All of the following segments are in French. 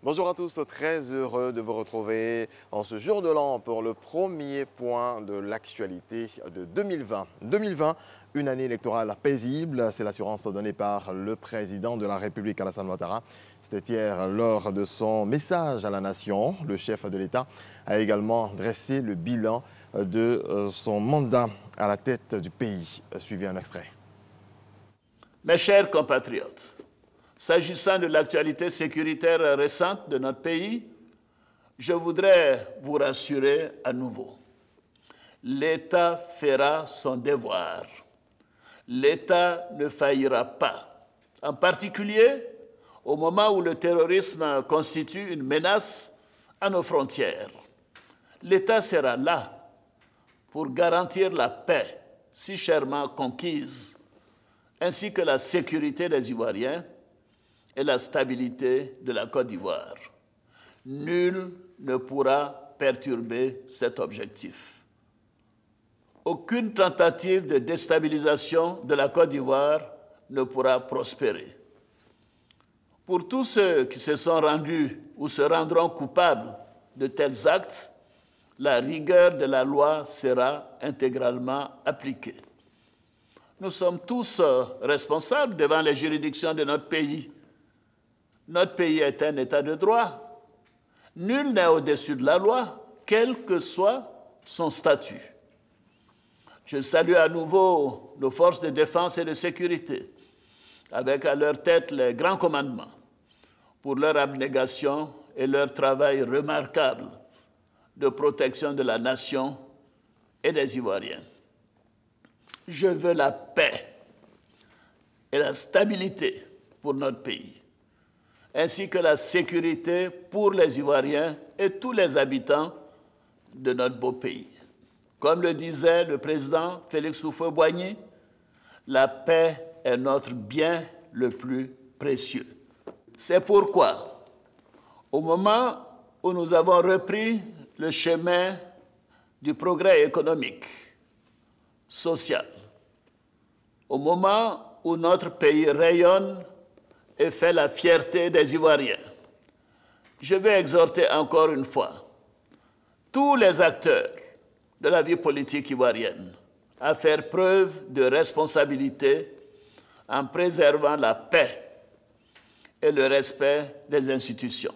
Bonjour à tous, très heureux de vous retrouver en ce jour de l'an pour le premier point de l'actualité de 2020. 2020, une année électorale paisible, c'est l'assurance donnée par le président de la République, Alassane Ouattara. C'était hier lors de son message à la nation. Le chef de l'État a également dressé le bilan de son mandat à la tête du pays. Suivez un extrait. Mes chers compatriotes, s'agissant de l'actualité sécuritaire récente de notre pays, je voudrais vous rassurer à nouveau. L'État fera son devoir. L'État ne faillira pas. En particulier, au moment où le terrorisme constitue une menace à nos frontières. L'État sera là pour garantir la paix si chèrement conquise, ainsi que la sécurité des Ivoiriens et la stabilité de la Côte d'Ivoire. Nul ne pourra perturber cet objectif. Aucune tentative de déstabilisation de la Côte d'Ivoire ne pourra prospérer. Pour tous ceux qui se sont rendus ou se rendront coupables de tels actes, la rigueur de la loi sera intégralement appliquée. Nous sommes tous responsables devant les juridictions de notre pays. Notre pays est un État de droit. Nul n'est au-dessus de la loi, quel que soit son statut. Je salue à nouveau nos forces de défense et de sécurité, avec à leur tête les grands commandements, pour leur abnégation et leur travail remarquable de protection de la nation et des Ivoiriens. Je veux la paix et la stabilité pour notre pays, ainsi que la sécurité pour les Ivoiriens et tous les habitants de notre beau pays. Comme le disait le président Félix Houphouët-Boigny, la paix est notre bien le plus précieux. C'est pourquoi, au moment où nous avons repris le chemin du progrès économique, social, au moment où notre pays rayonne et fait la fierté des Ivoiriens, je vais exhorter encore une fois tous les acteurs de la vie politique ivoirienne à faire preuve de responsabilité en préservant la paix et le respect des institutions.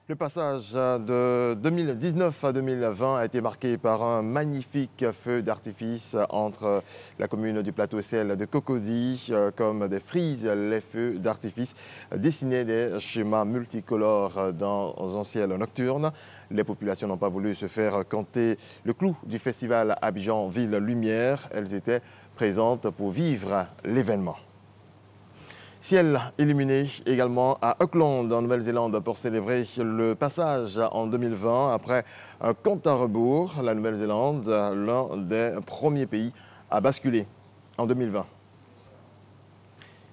Le passage de 2019 à 2020 a été marqué par un magnifique feu d'artifice entre la commune du Plateau-Sel de Cocody. Comme des frises, les feux d'artifice dessinaient des schémas multicolores dans un ciel nocturne. Les populations n'ont pas voulu se faire compter le clou du festival Abidjan Ville Lumière. Elles étaient présentes pour vivre l'événement. Ciel illuminé également à Auckland, en Nouvelle-Zélande, pour célébrer le passage en 2020. Après un compte à rebours, la Nouvelle-Zélande, l'un des premiers pays à basculer en 2020.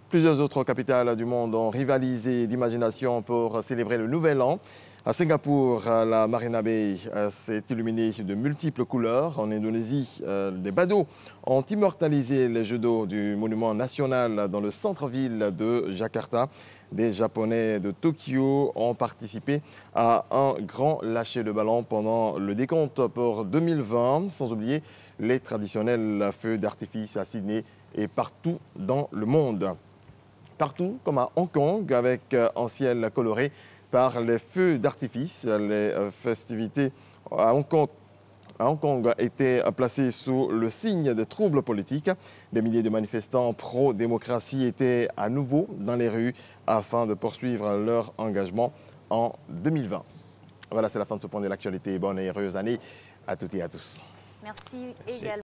Plusieurs autres capitales du monde ont rivalisé d'imagination pour célébrer le Nouvel An. À Singapour, la Marina Bay s'est illuminée de multiples couleurs. En Indonésie, des badauds ont immortalisé les jeux d'eau du monument national dans le centre-ville de Jakarta. Des Japonais de Tokyo ont participé à un grand lâcher de ballon pendant le décompte pour 2020, sans oublier les traditionnels feux d'artifice à Sydney et partout dans le monde. Partout, comme à Hong Kong, avec un ciel coloré par les feux d'artifice. Les festivités à Hong Kong étaient placées sous le signe des troubles politiques. Des milliers de manifestants pro-démocratie étaient à nouveau dans les rues afin de poursuivre leur engagement en 2020. Voilà, c'est la fin de ce point de l'actualité. Bonne et heureuse année à toutes et à tous. Merci également.